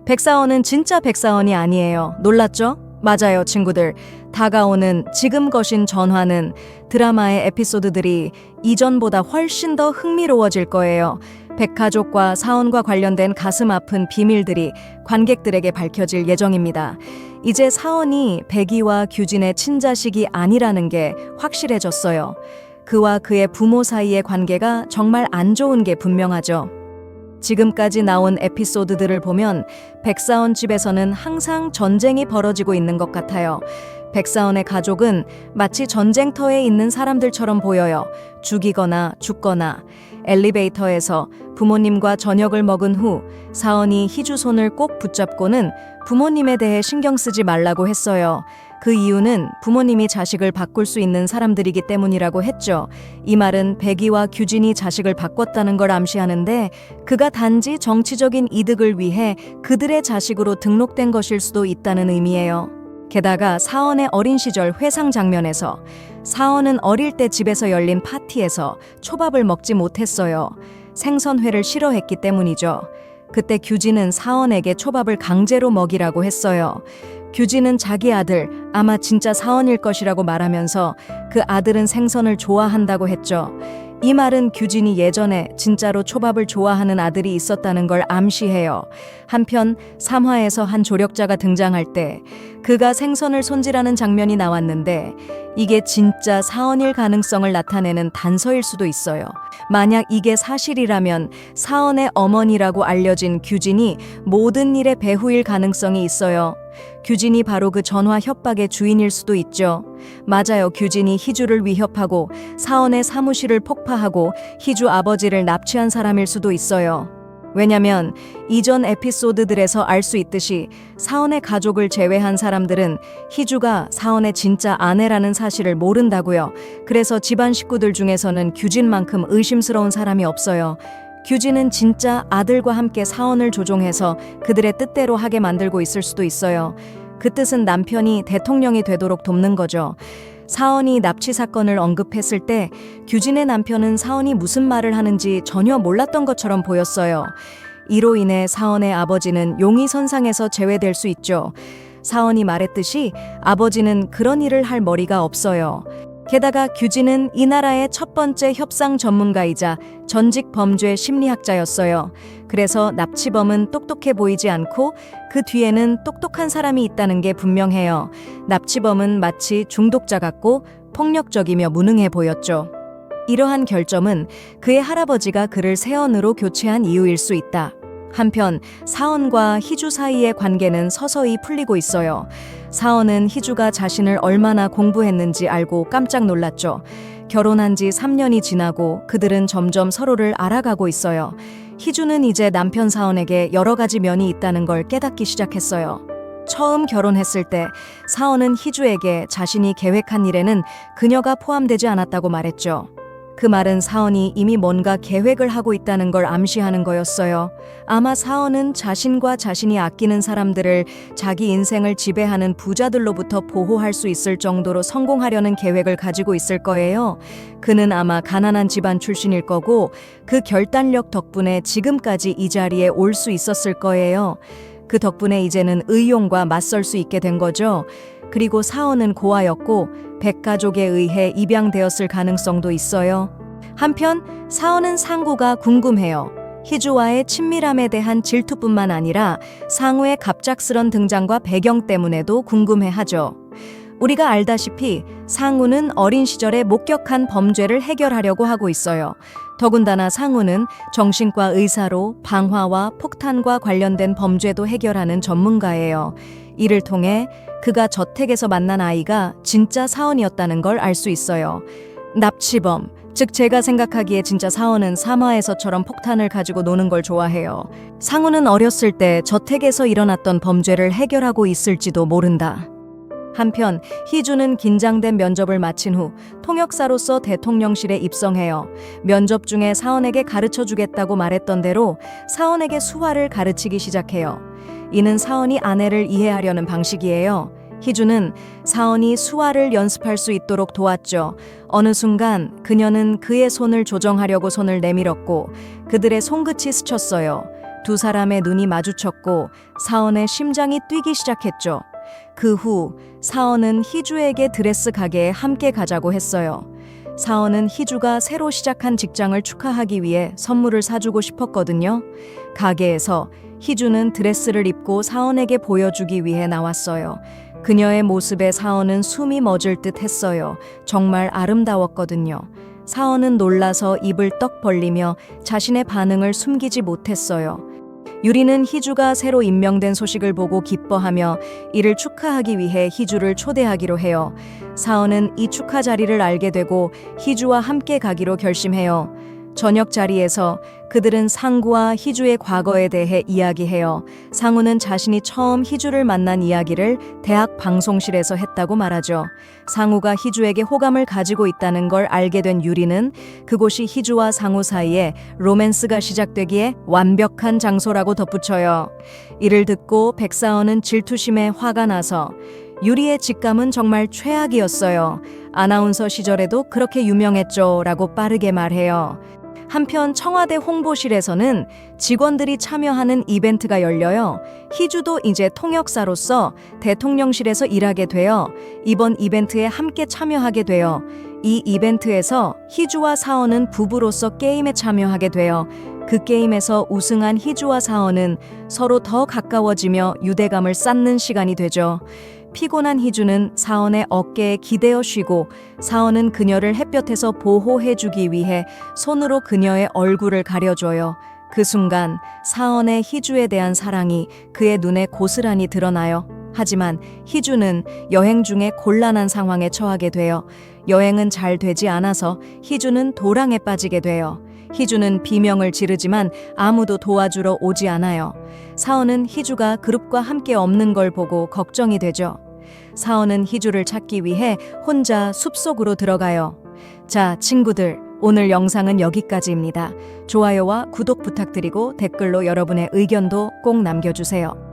백사원은 진짜 백사원이 아니에요. 놀랐죠? 맞아요, 친구들. 다가오는 지금 거신 전화는 드라마의 에피소드들이 이전보다 훨씬 더 흥미로워질 거예요. 백가족과 사원과 관련된 가슴 아픈 비밀들이 관객들에게 밝혀질 예정입니다. 이제 사원이 백이와 규진의 친자식이 아니라는 게 확실해졌어요. 그와 그의 부모 사이의 관계가 정말 안 좋은 게 분명하죠. 지금까지 나온 에피소드들을 보면 백사원 집에서는 항상 전쟁이 벌어지고 있는 것 같아요. 백사원의 가족은 마치 전쟁터에 있는 사람들처럼 보여요. 죽이거나 죽거나. 엘리베이터에서 부모님과 저녁을 먹은 후 사원이 희주 손을 꼭 붙잡고는 부모님에 대해 신경 쓰지 말라고 했어요. 그 이유는 부모님이 자식을 바꿀 수 있는 사람들이기 때문이라고 했죠. 이 말은 백이와 규진이 자식을 바꿨다는 걸 암시하는데 그가 단지 정치적인 이득을 위해 그들의 자식으로 등록된 것일 수도 있다는 의미예요. 게다가 사원의 어린 시절 회상 장면에서 사원은 어릴 때 집에서 열린 파티에서 초밥을 먹지 못했어요. 생선회를 싫어했기 때문이죠. 그때 규진은 사원에게 초밥을 강제로 먹이라고 했어요. 규진은 자기 아들, 아마 진짜 사원일 것이라고 말하면서 그 아들은 생선을 좋아한다고 했죠. 이 말은 규진이 예전에 진짜로 초밥을 좋아하는 아들이 있었다는 걸 암시해요. 한편 3화에서 한 조력자가 등장할 때 그가 생선을 손질하는 장면이 나왔는데 이게 진짜 사원일 가능성을 나타내는 단서일 수도 있어요. 만약 이게 사실이라면 사원의 어머니라고 알려진 규진이 모든 일의 배후일 가능성이 있어요. 규진이 바로 그 전화 협박의 주인일 수도 있죠. 맞아요. 규진이 희주를 위협하고 사원의 사무실을 폭파하고 희주 아버지를 납치한 사람일 수도 있어요. 왜냐면 이전 에피소드들에서 알 수 있듯이 사원의 가족을 제외한 사람들은 희주가 사원의 진짜 아내라는 사실을 모른다고요. 그래서 집안 식구들 중에서는 규진만큼 의심스러운 사람이 없어요. 규진은 진짜 아들과 함께 사원을 조종해서 그들의 뜻대로 하게 만들고 있을 수도 있어요. 그 뜻은 남편이 대통령이 되도록 돕는 거죠. 사원이 납치 사건을 언급했을 때 규진의 남편은 사원이 무슨 말을 하는지 전혀 몰랐던 것처럼 보였어요. 이로 인해 사원의 아버지는 용의선상에서 제외될 수 있죠. 사원이 말했듯이 아버지는 그런 일을 할 머리가 없어요. 게다가 규진은 이 나라의 첫 번째 협상 전문가이자 전직 범죄 심리학자였어요. 그래서 납치범은 똑똑해 보이지 않고 그 뒤에는 똑똑한 사람이 있다는 게 분명해요. 납치범은 마치 중독자 같고 폭력적이며 무능해 보였죠. 이러한 결점은 그의 할아버지가 그를 세언으로 교체한 이유일 수 있다. 한편 사원과 희주 사이의 관계는 서서히 풀리고 있어요. 사원은 희주가 자신을 얼마나 공부했는지 알고 깜짝 놀랐죠. 결혼한 지 3년이 지나고 그들은 점점 서로를 알아가고 있어요. 희주는 이제 남편 사원에게 여러 가지 면이 있다는 걸 깨닫기 시작했어요. 처음 결혼했을 때 사원은 희주에게 자신이 계획한 일에는 그녀가 포함되지 않았다고 말했죠. 그 말은 사원이 이미 뭔가 계획을 하고 있다는 걸 암시하는 거였어요. 아마 사원은 자신과 자신이 아끼는 사람들을 자기 인생을 지배하는 부자들로부터 보호할 수 있을 정도로 성공하려는 계획을 가지고 있을 거예요. 그는 아마 가난한 집안 출신일 거고 그 결단력 덕분에 지금까지 이 자리에 올 수 있었을 거예요. 그 덕분에 이제는 의용과 맞설 수 있게 된 거죠. 그리고 사원은 고아였고 백가족에 의해 입양되었을 가능성도 있어요. 한편 사원은 상구가 궁금해요. 희주와의 친밀함에 대한 질투뿐만 아니라 상우의 갑작스런 등장과 배경 때문에도 궁금해하죠. 우리가 알다시피 상우는 어린 시절에 목격한 범죄를 해결하려고 하고 있어요. 더군다나 상우는 정신과 의사로 방화와 폭탄과 관련된 범죄도 해결하는 전문가예요. 이를 통해 그가 저택에서 만난 아이가 진짜 사원이었다는 걸 알 수 있어요. 납치범, 즉 제가 생각하기에 진짜 사원은 3화에서처럼 폭탄을 가지고 노는 걸 좋아해요. 상우는 어렸을 때 저택에서 일어났던 범죄를 해결하고 있을지도 모른다. 한편 희주는 긴장된 면접을 마친 후 통역사로서 대통령실에 입성해요. 면접 중에 사원에게 가르쳐주겠다고 말했던 대로 사원에게 수화를 가르치기 시작해요. 이는 사원이 아내를 이해하려는 방식이에요. 희주는 사원이 수화를 연습할 수 있도록 도왔죠. 어느 순간 그녀는 그의 손을 조정하려고 손을 내밀었고 그들의 손끝이 스쳤어요. 두 사람의 눈이 마주쳤고 사원의 심장이 뛰기 시작했죠. 그 후 사원은 희주에게 드레스 가게에 함께 가자고 했어요. 사원은 희주가 새로 시작한 직장을 축하하기 위해 선물을 사주고 싶었거든요. 가게에서 희주는 드레스를 입고 사원에게 보여주기 위해 나왔어요. 그녀의 모습에 사원은 숨이 멎을 듯 했어요. 정말 아름다웠거든요. 사원은 놀라서 입을 떡 벌리며 자신의 반응을 숨기지 못했어요. 유리는 희주가 새로 임명된 소식을 보고 기뻐하며 이를 축하하기 위해 희주를 초대하기로 해요. 사원은 이 축하 자리를 알게 되고 희주와 함께 가기로 결심해요. 저녁 자리에서 그들은 상구와 희주의 과거에 대해 이야기해요. 상우는 자신이 처음 희주를 만난 이야기를 대학 방송실에서 했다고 말하죠. 상우가 희주에게 호감을 가지고 있다는 걸 알게 된 유리는 그곳이 희주와 상우 사이에 로맨스가 시작되기에 완벽한 장소라고 덧붙여요. 이를 듣고 백사원은 질투심에 화가 나서 유리의 직감은 정말 최악이었어요. 아나운서 시절에도 그렇게 유명했죠 라고 빠르게 말해요. 한편 청와대 홍보실에서는 직원들이 참여하는 이벤트가 열려요. 희주도 이제 통역사로서 대통령실에서 일하게 되어 이번 이벤트에 함께 참여하게 돼요. 이 이벤트에서 희주와 사원은 부부로서 게임에 참여하게 돼요. 그 게임에서 우승한 희주와 사원은 서로 더 가까워지며 유대감을 쌓는 시간이 되죠. 피곤한 희주는 사원의 어깨에 기대어 쉬고 사원은 그녀를 햇볕에서 보호해주기 위해 손으로 그녀의 얼굴을 가려줘요. 그 순간 사원의 희주에 대한 사랑이 그의 눈에 고스란히 드러나요. 하지만 희주는 여행 중에 곤란한 상황에 처하게 돼요. 여행은 잘 되지 않아서 희주는 도랑에 빠지게 돼요. 희주는 비명을 지르지만 아무도 도와주러 오지 않아요. 사원은 희주가 그룹과 함께 없는 걸 보고 걱정이 되죠. 사원은 희주를 찾기 위해 혼자 숲속으로 들어가요. 자, 친구들, 오늘 영상은 여기까지입니다. 좋아요와 구독 부탁드리고 댓글로 여러분의 의견도 꼭 남겨주세요.